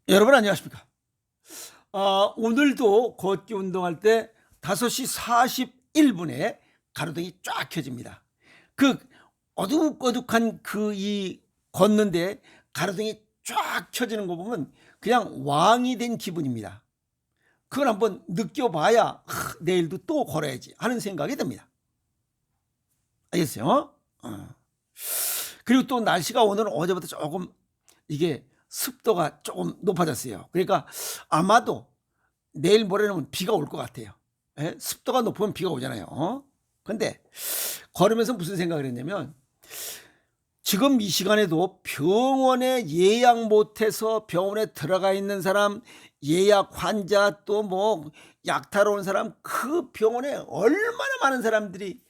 여러분 안녕하십니까? 오늘도 걷기 운동할 때 5시 41분에 가로등이 쫙 켜집니다. 그 어둑어둑한 그 이 걷는데 가로등이 쫙 켜지는 거 보면 그냥 왕이 된 기분입니다. 그걸 한번 느껴봐야 내일도 또 걸어야지 하는 생각이 듭니다. 알겠어요? 그리고 또 날씨가 오늘은 어제보다 조금 이게 습도가 조금 높아졌어요. 그러니까 아마도 내일 모레는 비가 올 것 같아요. 예? 습도가 높으면 비가 오잖아요. 근데 걸으면서 무슨 생각을 했냐면 지금 이 시간에도 병원에 예약 못해서 병원에 들어가 있는 사람, 예약 환자, 또 뭐 약타러 온 사람, 그 병원에 얼마나 많은 사람들이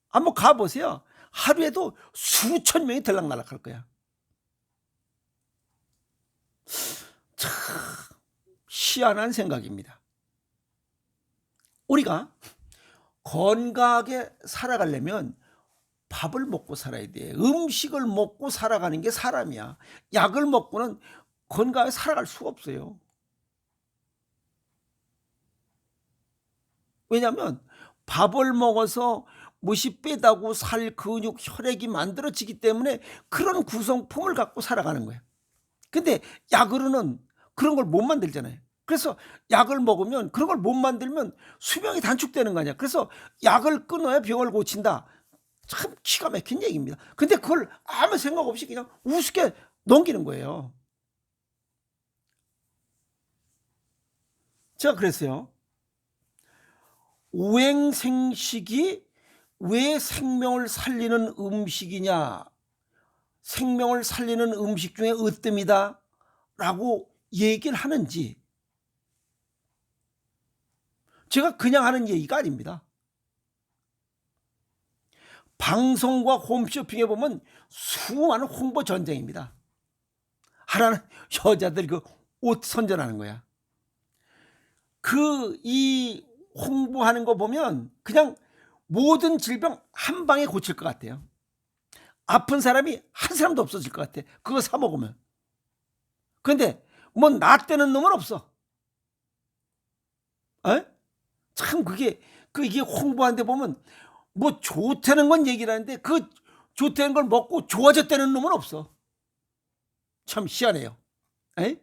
한번 가보세요. 하루에도 수천 명이 들락날락할 거야. 참 희한한 생각입니다. 우리가 건강하게 살아가려면 밥을 먹고 살아야 돼. 음식을 먹고 살아가는 게 사람이야. 약을 먹고는 건강하게 살아갈 수가 없어요. 왜냐하면 밥을 먹어서 못이 빼다고 살, 근육, 혈액이 만들어지기 때문에 그런 구성품을 갖고 살아가는 거예요. 근데 약으로는 그런 걸 못 만들잖아요. 그래서 약을 먹으면 그런 걸 못 만들면 수명이 단축되는 거 아니야. 그래서 약을 끊어야 병을 고친다. 참 기가 막힌 얘기입니다. 근데 그걸 아무 생각 없이 그냥 우습게 넘기는 거예요. 제가 그랬어요. 오행생식이 왜 생명을 살리는 음식이냐, 생명을 살리는 음식 중에 으뜸이다 라고 얘기를 하는지, 제가 그냥 하는 얘기가 아닙니다. 방송과 홈쇼핑에 보면 수많은 홍보 전쟁입니다. 하나는 여자들 그 옷 선전하는 거야. 이 홍보하는 거 보면 그냥 모든 질병 한 방에 고칠 것 같아요. 아픈 사람이 한 사람도 없어질 것 같아. 그거 사 먹으면. 근데 뭐 낫대는 놈은 없어. 에? 참 이게 홍보하는데 보면 뭐 좋다는 건 얘기를 하는데 그 좋다는 걸 먹고 좋아졌다는 놈은 없어. 참 희한해요. 에?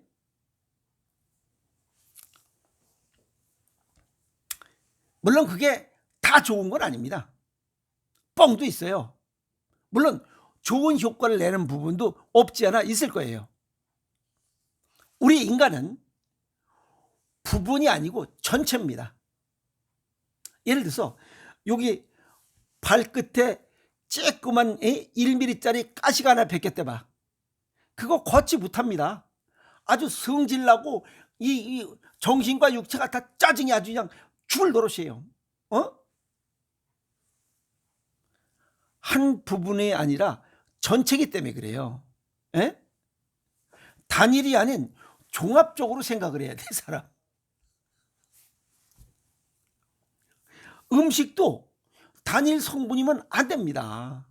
물론 그게 다 좋은 건 아닙니다. 뻥도 있어요. 물론 좋은 효과를 내는 부분도 없지 않아 있을 거예요. 우리 인간은 부분이 아니고 전체입니다. 예를 들어서 여기 발끝에 쬐끄만 1mm짜리 가시가 하나 베꼈대 봐. 그거 걷지 못합니다. 아주 성질나고 이 정신과 육체가 다 짜증이 아주 그냥 죽을 노릇이에요. 한 부분이 아니라 전체이기 때문에 그래요. 에? 단일이 아닌 종합적으로 생각을 해야 돼, 사람. 음식도 단일 성분이면 안 됩니다.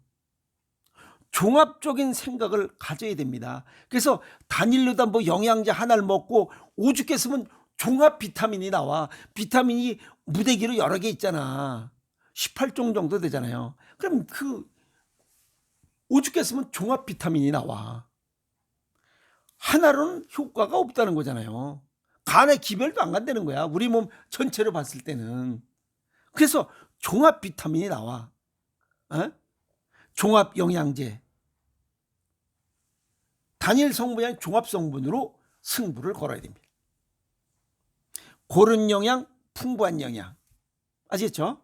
종합적인 생각을 가져야 됩니다. 그래서 단일로다 뭐 영양제 하나를 먹고 오죽게 쓰면 종합 비타민이 나와. 비타민이 무대기로 여러 개 있잖아. 18종 정도 되잖아요. 그럼 오죽게 쓰면 종합 비타민이 나와. 하나로는 효과가 없다는 거잖아요. 간에 기별도 안 간다는 거야. 우리 몸 전체로 봤을 때는. 그래서 종합 비타민이 나와. 종합 영양제. 단일 성분이 아닌 종합 성분으로 승부를 걸어야 됩니다. 고른 영양, 풍부한 영양. 아시겠죠?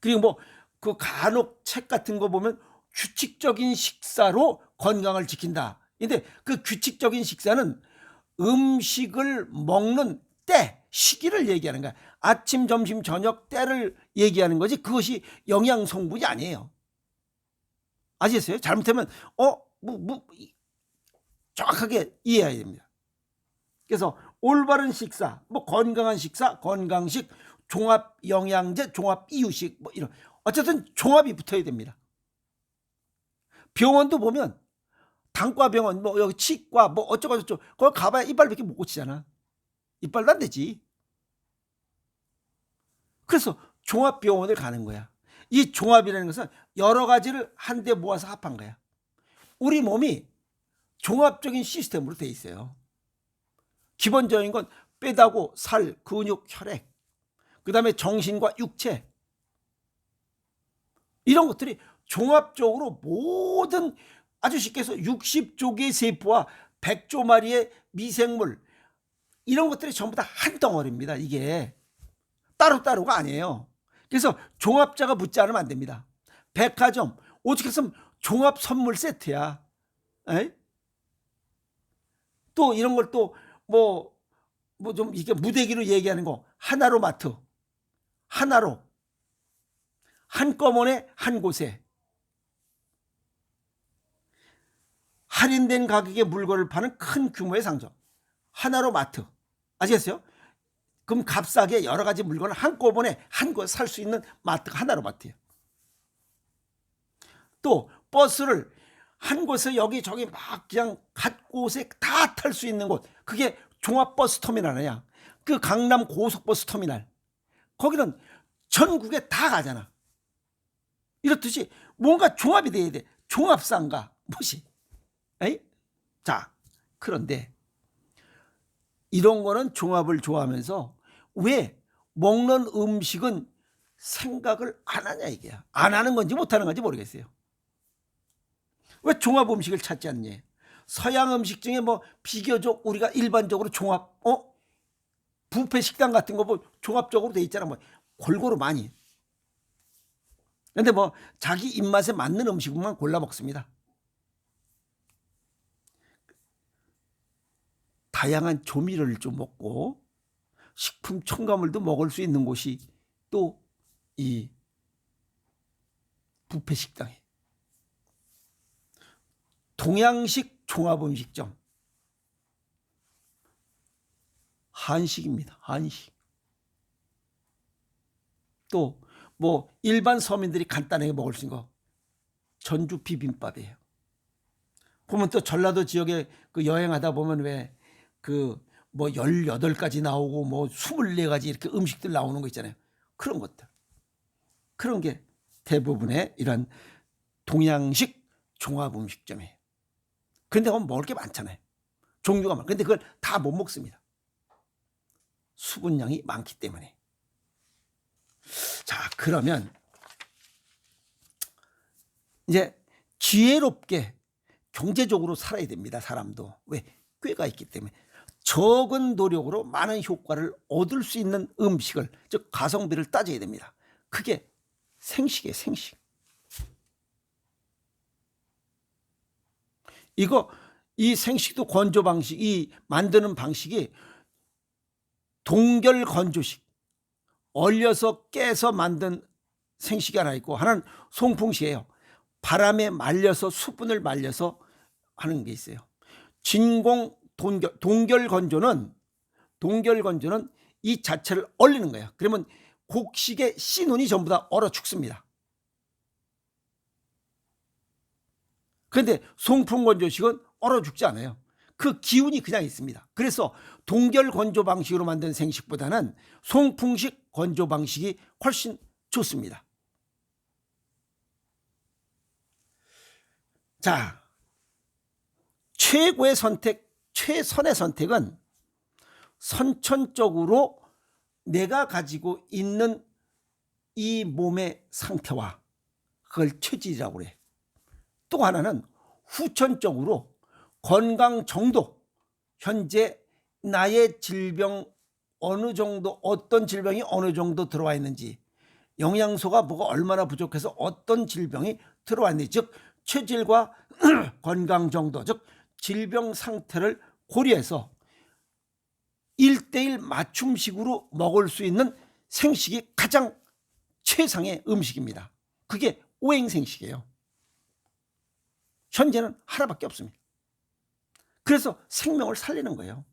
그리고 뭐 그 간혹 책 같은 거 보면 규칙적인 식사로 건강을 지킨다. 근데 그 규칙적인 식사는 음식을 먹는 때, 시기를 얘기하는 거야. 아침, 점심, 저녁 때를 얘기하는 거지 그것이 영양 성분이 아니에요. 아시겠어요? 잘못하면 정확하게 이해해야 됩니다. 그래서 올바른 식사, 뭐 건강한 식사, 건강식, 종합 영양제, 종합 이유식 뭐 이런 어쨌든 종합이 붙어야 됩니다. 병원도 보면 당과병원 뭐 여기 치과 뭐 어쩌고 저쩌고 거기 가봐야 이빨밖에 못 고치잖아. 이빨도 안 되지. 그래서 종합병원을 가는 거야. 이 종합이라는 것은 여러 가지를 한데 모아서 합한 거야. 우리 몸이 종합적인 시스템으로 돼 있어요. 기본적인 건 뼈다구, 살, 근육, 혈액, 그 다음에 정신과 육체, 이런 것들이 종합적으로 모든, 아주 쉽게 해서 60조 개의 세포와 100조 마리의 미생물, 이런 것들이 전부 다 한 덩어리입니다. 이게 따로따로가 아니에요. 그래서 종합자가 붙지 않으면 안 됩니다. 백화점 오직 했으면 종합 선물 세트야. 에이? 또 이런 걸 또 뭐 좀 이게 무대기로 얘기하는 거, 하나로 마트, 하나로 한꺼번에 한 곳에 할인된 가격에 물건을 파는 큰 규모의 상점, 하나로 마트. 아시겠어요? 그럼 값싸게 여러 가지 물건을 한꺼번에 한 곳에 살 수 있는 마트가 하나로 마트예요. 또 버스를 한 곳에 여기저기 막 그냥 각 곳에 다 탈 수 있는 곳, 그게 종합버스 터미널 아니야. 그 강남 고속버스 터미널, 거기는 전국에 다 가잖아. 이렇듯이 뭔가 종합이 돼야 돼. 종합상가 뭐지? 에이? 자, 그런데 이런 거는 종합을 좋아하면서 왜 먹는 음식은 생각을 안 하냐 이게야. 안 하는 건지 못 하는 건지 모르겠어요. 왜 종합 음식을 찾지 않냐. 서양 음식 중에 뭐 비교적 우리가 일반적으로 종합, 뷔페 식당 같은 거 뭐 종합적으로 돼 있잖아. 뭐 골고루 많이. 근데 뭐 자기 입맛에 맞는 음식만 골라 먹습니다. 다양한 조미료를 좀 먹고 식품 첨가물도 먹을 수 있는 곳이 또 이 뷔페 식당에, 동양식 종합음식점, 한식입니다. 한식. 또 뭐 일반 서민들이 간단하게 먹을 수 있는 거, 전주 비빔밥이에요. 보면 또 전라도 지역에 그 여행하다 보면 왜 그 뭐 18가지 나오고 뭐 24가지 이렇게 음식들 나오는 거 있잖아요. 그런 것들. 그런 게 대부분의 이런 동양식 종합 음식점이에요. 그런데 가면 먹을 게 많잖아요. 종류가 많아요. 근데 그걸 다 못 먹습니다. 수분량이 많기 때문에. 자, 그러면 이제 지혜롭게 경제적으로 살아야 됩니다. 사람도. 왜? 꾀가 있기 때문에. 적은 노력으로 많은 효과를 얻을 수 있는 음식을, 즉 가성비를 따져야 됩니다. 그게 생식이에요. 생식. 이 생식도 건조 방식, 이 만드는 방식이 동결 건조식, 얼려서 깨서 만든 생식이 하나 있고, 하나는 송풍식이에요. 바람에 말려서 수분을 말려서 하는 게 있어요. 진공 동결 건조는 이 자체를 얼리는 거예요. 그러면 곡식의 씨눈이 전부 다 얼어 죽습니다. 그런데 송풍 건조식은 얼어 죽지 않아요. 그 기운이 그냥 있습니다. 그래서 동결 건조 방식으로 만든 생식보다는 송풍식 건조 방식이 훨씬 좋습니다. 자, 최고의 선택, 최선의 선택은 선천적으로 내가 가지고 있는 이 몸의 상태와 그걸 체질이라고 그래. 또 하나는 후천적으로 건강 정도, 현재 나의 질병 어느 정도, 어떤 질병이 어느 정도 들어와 있는지, 영양소가 뭐가 얼마나 부족해서 어떤 질병이 들어와 있는지, 즉 체질과 건강 정도, 즉 질병 상태를 고려해서 1:1 맞춤식으로 먹을 수 있는 생식이 가장 최상의 음식입니다. 그게 오행생식이에요. 현재는 하나밖에 없습니다. 그래서 생명을 살리는 거예요.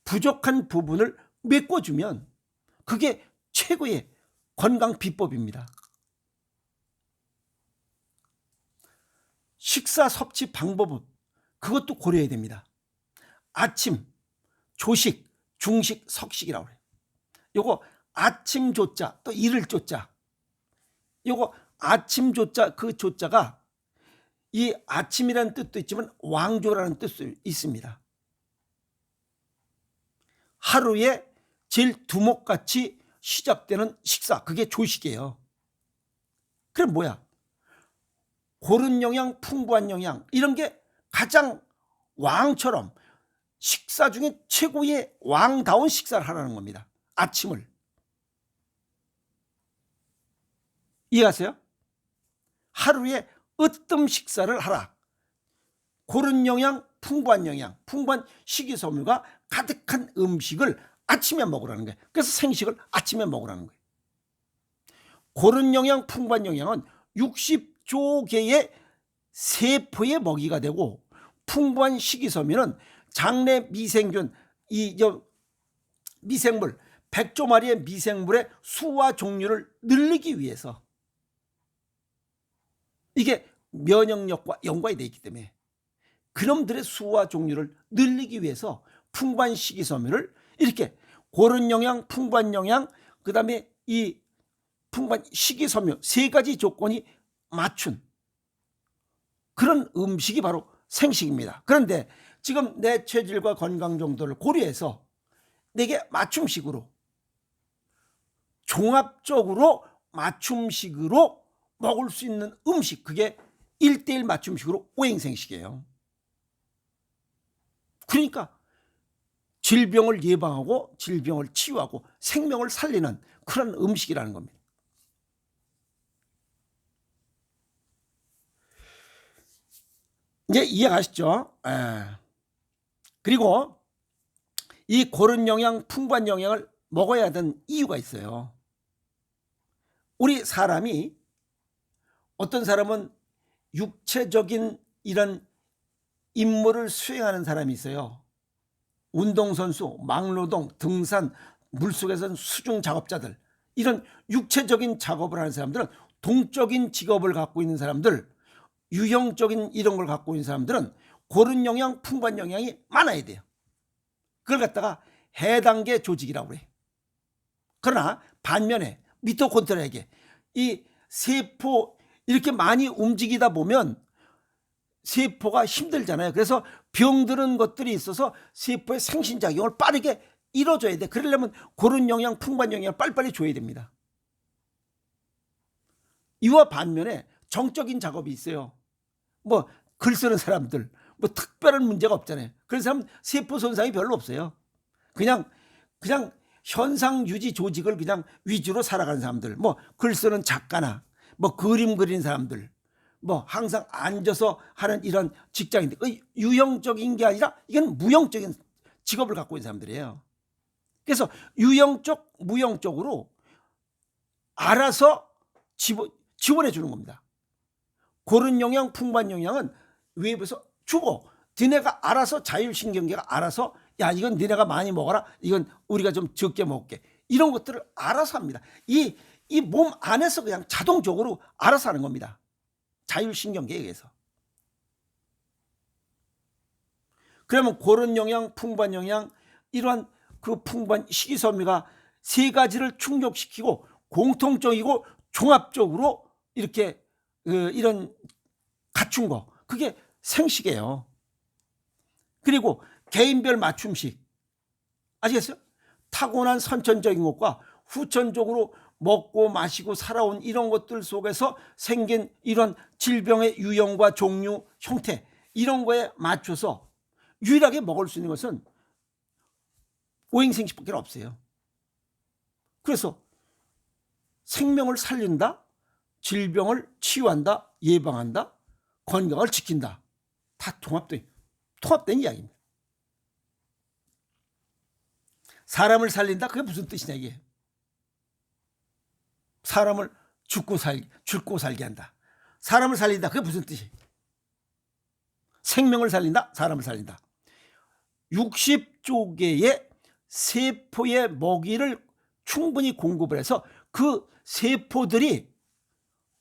부족한 부분을 메꿔주면 그게 최고의 건강 비법입니다. 식사 섭취 방법은 그것도 고려해야 됩니다. 아침, 조식, 중식, 석식이라고 그래요. 요거 아침 조자, 또 이를 조자. 요거 아침 조자, 그 조자가 이 아침이라는 뜻도 있지만 왕조라는 뜻도 있습니다. 하루에 제일 두목같이 시작되는 식사, 그게 조식이에요. 그럼 뭐야? 고른 영양, 풍부한 영양, 이런 게 가장 왕처럼 식사 중에 최고의 왕다운 식사를 하라는 겁니다. 아침을. 이해하세요? 하루에 으뜸 식사를 하라. 고른 영양, 풍부한 영양, 풍부한 식이섬유가 가득한 음식을 아침에 먹으라는 거예요. 그래서 생식을 아침에 먹으라는 거예요. 고른 영양, 풍부한 영양은 60조 개의 세포의 먹이가 되고, 풍부한 식이섬유는 장내 미생균, 미생물 100조 마리의 미생물의 수와 종류를 늘리기 위해서, 이게 면역력과 연관이 되어 있기 때문에 그놈들의 수와 종류를 늘리기 위해서 풍부한 식이섬유를 이렇게 고른 영양, 풍부한 영양, 그 다음에 이 풍부한 식이섬유 세 가지 조건이 맞춘 그런 음식이 바로 생식입니다. 그런데 지금 내 체질과 건강 정도를 고려해서 내게 맞춤식으로, 종합적으로 맞춤식으로 먹을 수 있는 음식, 그게 1:1 맞춤식으로 오행생식이에요. 그러니까 질병을 예방하고 질병을 치유하고 생명을 살리는 그런 음식이라는 겁니다. 이제 이해가시죠? 그리고 이 고른 영양, 풍부한 영양을 먹어야 하는 이유가 있어요. 우리 사람이, 어떤 사람은 육체적인 이런 임무를 수행하는 사람이 있어요. 운동선수, 막노동, 등산, 물속에서는 수중 작업자들, 이런 육체적인 작업을 하는 사람들은, 동적인 직업을 갖고 있는 사람들, 유형적인 이런 걸 갖고 있는 사람들은 고른 영양, 풍부한 영양이 많아야 돼요. 그걸 갖다가 해당계 조직이라고 그래. 그러나 반면에 미토콘드리아에게 이 세포 이렇게 많이 움직이다 보면 세포가 힘들잖아요. 그래서 병드는 것들이 있어서 세포의 생신작용을 빠르게 이뤄줘야 돼. 그러려면 고른 영양, 풍부한 영양을 빨리빨리 줘야 됩니다. 이와 반면에 정적인 작업이 있어요. 뭐 글 쓰는 사람들, 뭐 특별한 문제가 없잖아요. 그런 사람은 세포 손상이 별로 없어요. 그냥 현상 유지 조직을 그냥 위주로 살아가는 사람들, 뭐 글 쓰는 작가나 뭐 그림 그리는 사람들, 뭐 항상 앉아서 하는 이런 직장인들, 유형적인 게 아니라 이건 무형적인 직업을 갖고 있는 사람들이에요. 그래서 유형적, 무형적으로 알아서 지원해 주는 겁니다. 고른 영양, 풍부한 영양은 외부에서 주고, 니네가 알아서, 자율신경계가 알아서, 야 이건 니네가 많이 먹어라, 이건 우리가 좀 적게 먹을게, 이런 것들을 알아서 합니다. 이 몸 안에서 그냥 자동적으로 알아서 하는 겁니다. 자율신경계에 의해서. 그러면 고른 영양, 풍부한 영양, 이러한 그 풍부한 식이섬유가 세 가지를 충족시키고 공통적이고 종합적으로 이렇게 이런 갖춘 거, 그게 생식이에요. 그리고 개인별 맞춤식, 아시겠어요? 타고난 선천적인 것과 후천적으로 먹고 마시고 살아온 이런 것들 속에서 생긴 이런 질병의 유형과 종류, 형태, 이런 거에 맞춰서 유일하게 먹을 수 있는 것은 오행생식밖에 없어요. 그래서 생명을 살린다, 질병을 치유한다, 예방한다, 건강을 지킨다, 다 통합된 이야기입니다. 사람을 살린다, 그게 무슨 뜻이냐 이게. 사람을 죽고 살게 한다. 사람을 살린다, 그게 무슨 뜻이에요? 생명을 살린다, 사람을 살린다. 60조 개의 세포의 먹이를 충분히 공급을 해서 그 세포들이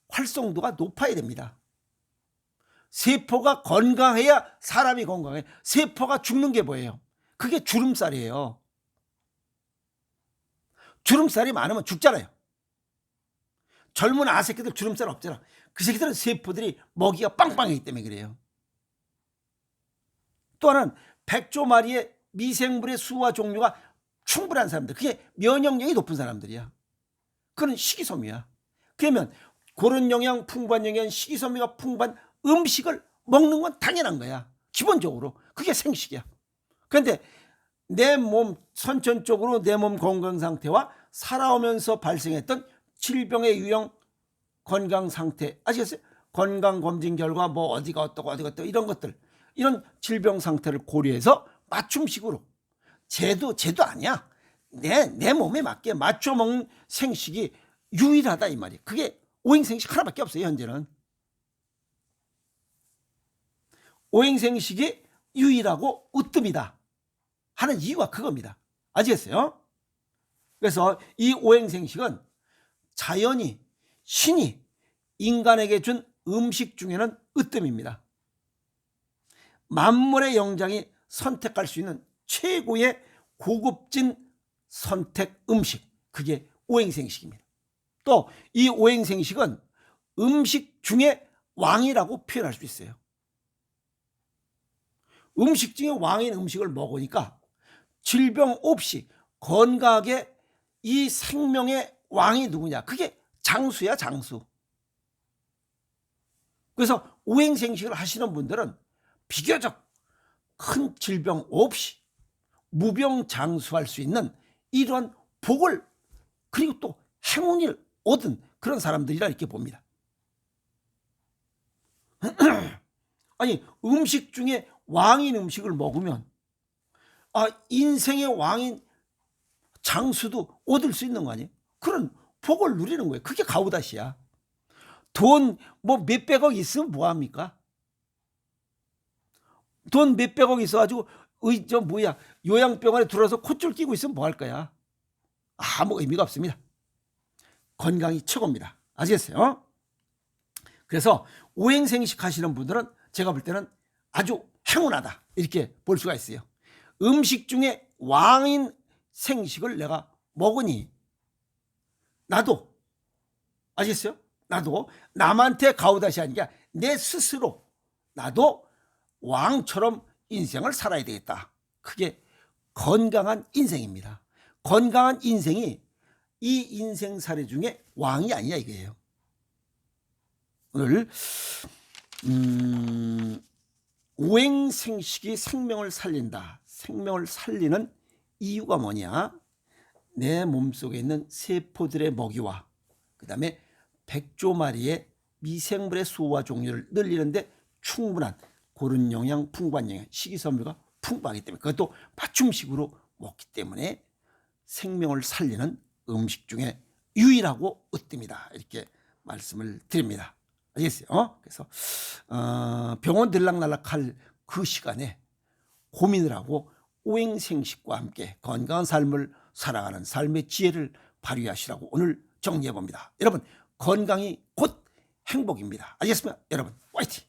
활성도가 높아야 됩니다. 세포가 건강해야 사람이 건강해. 세포가 죽는 게 뭐예요? 그게 주름살이에요. 주름살이 많으면 죽잖아요. 젊은 아새끼들 주름살 없잖아. 그 새끼들은 세포들이 먹이가 빵빵하기 때문에 그래요. 또 하나는 100조 마리의 미생물의 수와 종류가 충분한 사람들, 그게 면역력이 높은 사람들이야. 그건 식이섬유야. 그러면 그런 영양, 풍부한 영양, 식이섬유가 풍부한 음식을 먹는 건 당연한 거야. 기본적으로. 그게 생식이야. 그런데 내 몸, 선천적으로 내 몸 건강 상태와 살아오면서 발생했던 질병의 유형, 건강 상태, 아시겠어요? 건강 검진 결과 뭐 어디가 어떠고 이런 것들, 이런 질병 상태를 고려해서 맞춤식으로, 쟤도 아니야. 내 몸에 맞게 맞춰 먹는 생식이 유일하다 이 말이에요. 그게 오행생식 하나밖에 없어요. 현재는 오행생식이 유일하고 으뜸이다 하는 이유가 그겁니다. 아시겠어요? 그래서 이 오행생식은 자연이, 신이 인간에게 준 음식 중에는 으뜸입니다. 만물의 영장이 선택할 수 있는 최고의 고급진 선택 음식, 그게 오행생식입니다. 또 이 오행생식은 음식 중에 왕이라고 표현할 수 있어요. 음식 중에 왕인 음식을 먹으니까 질병 없이 건강하게, 이 생명의 왕이 누구냐? 그게 장수야, 장수. 그래서 오행생식을 하시는 분들은 비교적 큰 질병 없이 무병장수할 수 있는 이러한 복을, 그리고 또 행운을 얻은 그런 사람들이라 이렇게 봅니다. 아니, 음식 중에 왕인 음식을 먹으면 인생의 왕인 장수도 얻을 수 있는 거 아니에요? 그런 복을 누리는 거예요. 그게 가우다시야. 돈 뭐 몇백억 있으면 뭐합니까? 돈 몇백억 있어가지고 요양병원에 들어서 콧줄 끼고 있으면 뭐 할 거야? 아무 의미가 없습니다. 건강이 최고입니다. 아시겠어요? 그래서 오행생식 하시는 분들은 제가 볼 때는 아주 행운하다 이렇게 볼 수가 있어요. 음식 중에 왕인 생식을 내가 먹으니 나도, 아시겠어요? 나도 남한테 가오다시 아니라 내 스스로 나도 왕처럼 인생을 살아야 되겠다. 그게 건강한 인생입니다. 건강한 인생이 이 인생사례 중에 왕이 아니냐 이거예요. 오늘 오행생식이 생명을 살린다. 생명을 살리는 이유가 뭐냐? 내 몸속에 있는 세포들의 먹이와 그 다음에 100조 마리의 미생물의 수와 종류를 늘리는데 충분한 고른 영양, 풍부한 영양, 식이섬유가 풍부하기 때문에, 그것도 맞춤식으로 먹기 때문에 생명을 살리는 음식 중에 유일하고 으뜸이다 이렇게 말씀을 드립니다. 알겠어요? 그래서 병원 들락날락할 그 시간에 고민을 하고 오행생식과 함께 건강한 삶을 살아가는 삶의 지혜를 발휘하시라고 오늘 정리해 봅니다. 여러분, 건강이 곧 행복입니다. 알겠습니까? 여러분, 화이팅!